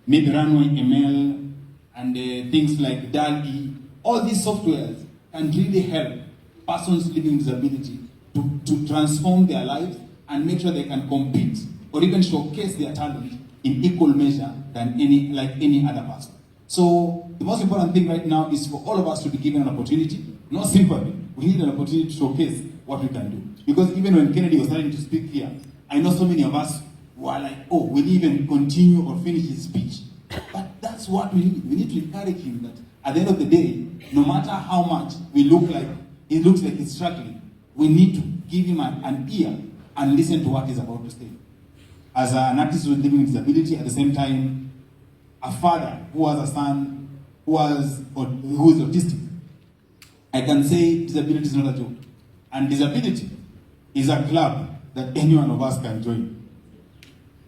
maybe Runway ML, and things like DALI. All these softwares can really help persons living with disability to transform their lives and make sure they can compete or even showcase their talent in equal measure than any other person. So the most important thing right now is for all of us to be given an opportunity, not sympathy. We need an opportunity to showcase what we can do. Because even when Kennedy was starting to speak here, I know so many of us were like, oh, we'll even continue or finish his speech. But that's what we need. We need to encourage him that at the end of the day, no matter how much we look like, it looks like he's struggling, we need to give him an ear and listen to what he's about to say. As an artist with living with disability, at the same time, a father who has a son who is autistic, I can say disability is not a joke. And disability is a club that any one of us can join.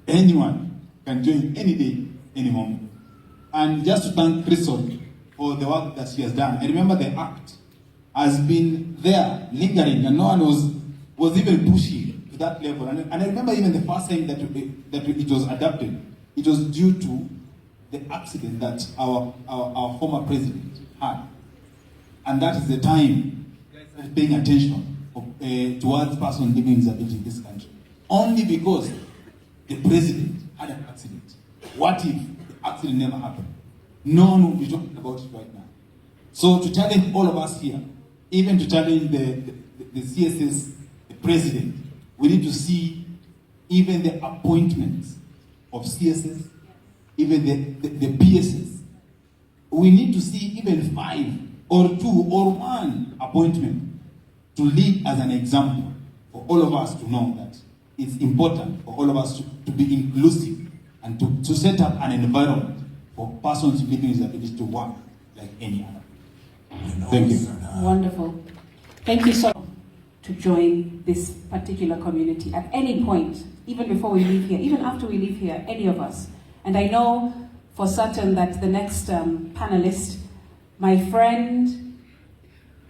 Anyone can join any day, any moment. And just to thank Crystal for the work that she has done. I remember the act has been there, lingering, and no one was even pushing to that level. And I remember even the first time that it was adopted, it was due to the accident that our former president had. And that is the time paying attention towards persons living with disability in this country. Only because the president had an accident. What if the accident never happened? No one will be talking about it right now. So to challenge all of us here, even to challenge the CSS, the president, we need to see even the appointments of CSS, even the PSS. We need to see even 5 or 2 or 1 appointment to lead as an example for all of us to know that it's important for all of us to be inclusive and to set up an environment for persons living with disabilities to work like any other. Thank you. Wonderful. Thank you so much to join this particular community at any point, even before we leave here, even after we leave here, any of us. And I know for certain that the next panelist, my friend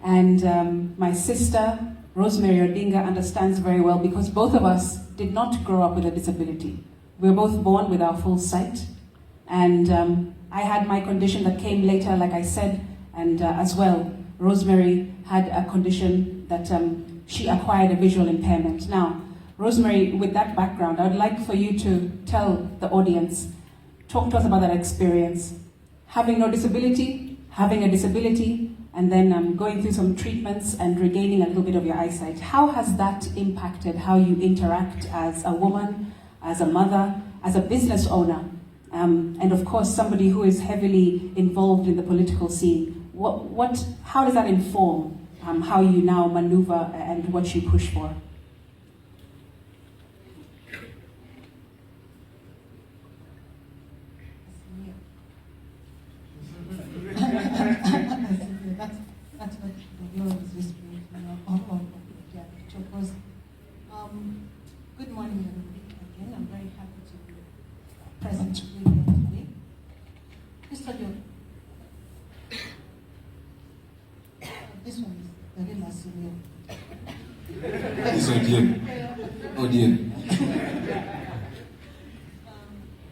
and my sister, Rosemary Odinga, understands very well, because both of us did not grow up with a disability. We were both born with our full sight. And I had my condition that came later, like I said, and as well, Rosemary had a condition that she acquired a visual impairment. Now, Rosemary, with that background, I would like for you to tell the audience, talk to us about that experience. Having no disability, having a disability, and then going through some treatments and regaining a little bit of your eyesight. How has that impacted how you interact as a woman, as a mother, as a business owner, and of course somebody who is heavily involved in the political scene? How does that inform how you now maneuver and what you push for? That's what the Lord is whispering, good morning, everybody. Again, I'm very happy to be present with you today. Mr. Joe, this one is the real last year. This Odie.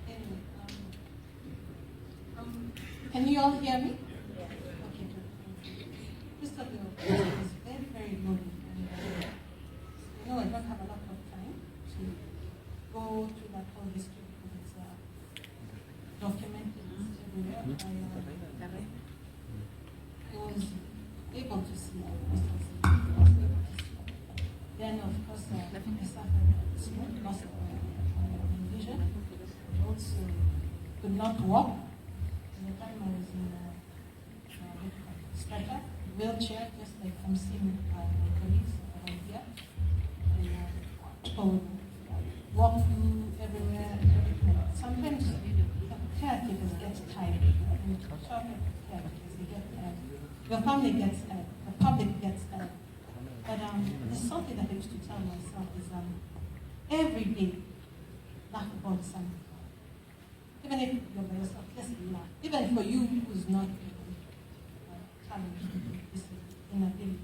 Anyway, can you all hear me? Okay, good. Mr. Joe is very, very lonely. And, I don't have a lot of time to go through that whole history because it's documented everywhere. I was able to see then, of course, I suffered small loss of vision. I also could not walk. At the time I was in a stretcher, wheelchair, just like I'm seeing my colleagues around here. And walk through everywhere, everything. Sometimes the caregivers get tired. And you talk about caregivers, they get tired. Your family gets tired. The public gets tired. But there's something that I used to tell myself is every day, laugh about something. Even if you're by yourself, just laugh. Even for you who's not challenged with this inability,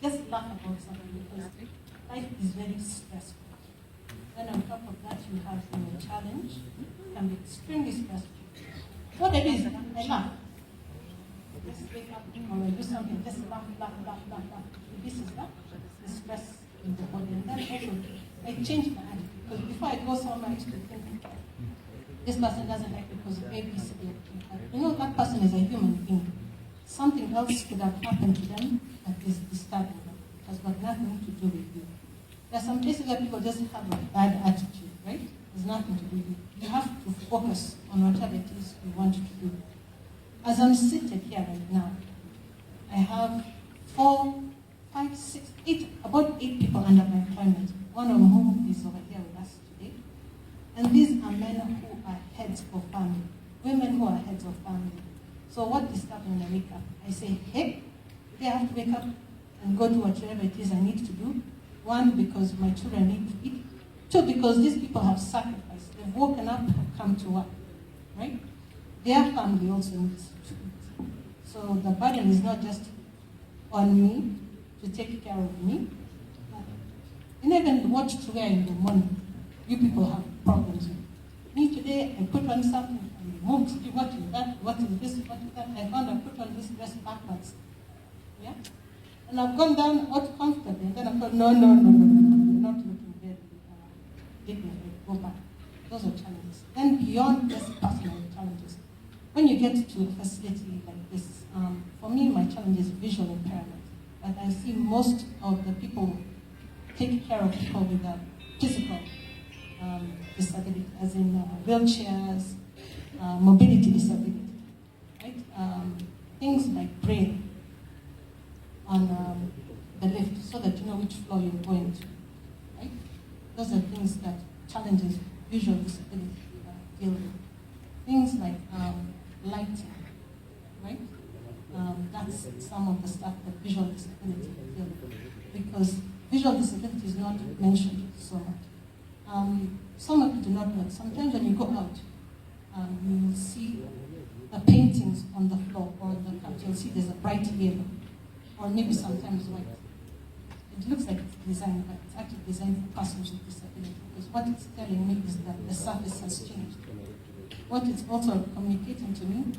just laugh about something because life is very stressful. Then on top of that, you have your challenge, it can be extremely stressful. What I do is I laugh. Just wake up or I do something, just laugh. This is that, the stress in the body. And then also, I change my attitude. Because before I go somewhere to think, this person doesn't like because of ABC. You know, that person is a human being. Something else could have happened to them that is disturbing them. It has got nothing to do with you. There are some places where people just have a bad attitude, right? There's nothing to do with you. You have to focus on whatever it is you want to do. As I'm seated here right now, I have 4, 5, 6, 8, about 8 people under my employment, one of whom is over here with us today. And these are men who are heads of family, women who are heads of family. So what disturbs me when I wake up? I say, hey, I have to wake up and go do whatever it is I need to do. 1, because my children need to eat. 2, because these people have sacrificed. They've woken up and come to work, right? Their family also needs to eat. So the burden is not just on me to take care of me. And even what to wear in the morning, you people have problems with. Me today, I put on something and mom, what is that? What is this? What is that? I found I put on this dress backwards. Yeah? And I've gone down out comfortably, and then I thought, no, you're not looking very dignified. Go back. Those are challenges. Then beyond just personal challenges, when you get to a facility like this, for me, my challenge is visual impairment. But I see most of the people take care of people with a physical disability, as in wheelchairs, mobility disability, right? Things like braille on the lift, so that you know which floor you're going to, right? Those are things that challenges visual disability deal with. Things like lighting, right? That's some of the stuff that visual disability deal with, because visual disability is not mentioned so much. Some of you do not know. Sometimes when you go out, you will see the paintings on the floor or the carpet. You'll see there's a bright yellow, or maybe sometimes white. It looks like it's designed, but it's actually designed for persons with disability, because what it's telling me is that the surface has changed. What it's also communicating to me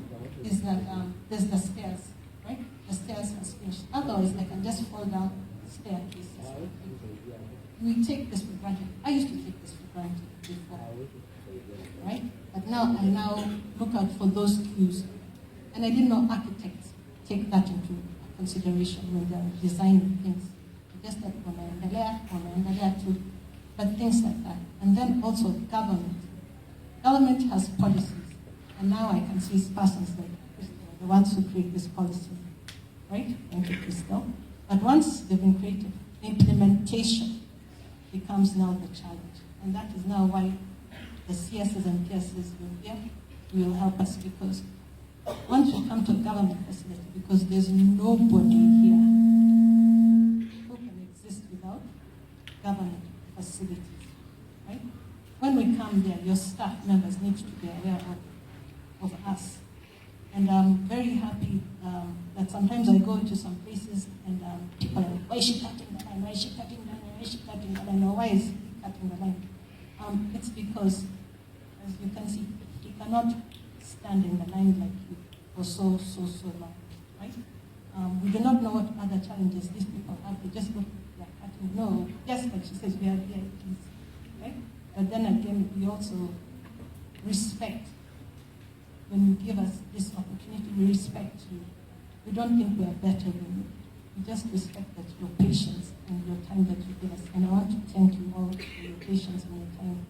is that there's the stairs, right? The stairs has finished. Otherwise, I can just fall down staircases. We take this for granted. I used to take this for granted before, right? But now I look out for those cues. And I didn't know architects take that into consideration when they're designing things. Just like wanaendelea too, but things like that. And then also government. Government has policies, and now I can see persons like Crystal, the ones who create this policy, right? Thank you, Crystal. But once they've been created, implementation becomes now the challenge. And that is now why the CSs and PSs will help us, because once we come to a government facility, because there's nobody here who can exist without government facilities, right? When we come there, your staff members need to be aware of us. And I'm very happy that sometimes I go to some places and people are like, why is she cutting the line? Why is she cutting the line? Why is she cutting the line? Or why is he cutting the line? It's because, as you can see, he cannot stand in the line like you for so long, right? We do not know what other challenges these people have. They just look like cutting. No, just like she says, we are VIPs, right? But then again, we also respect. When you give us this opportunity, we respect you. We don't think we are better than you. We just respect that your patience and your time that you give us. And I want to thank you all for your patience and your time.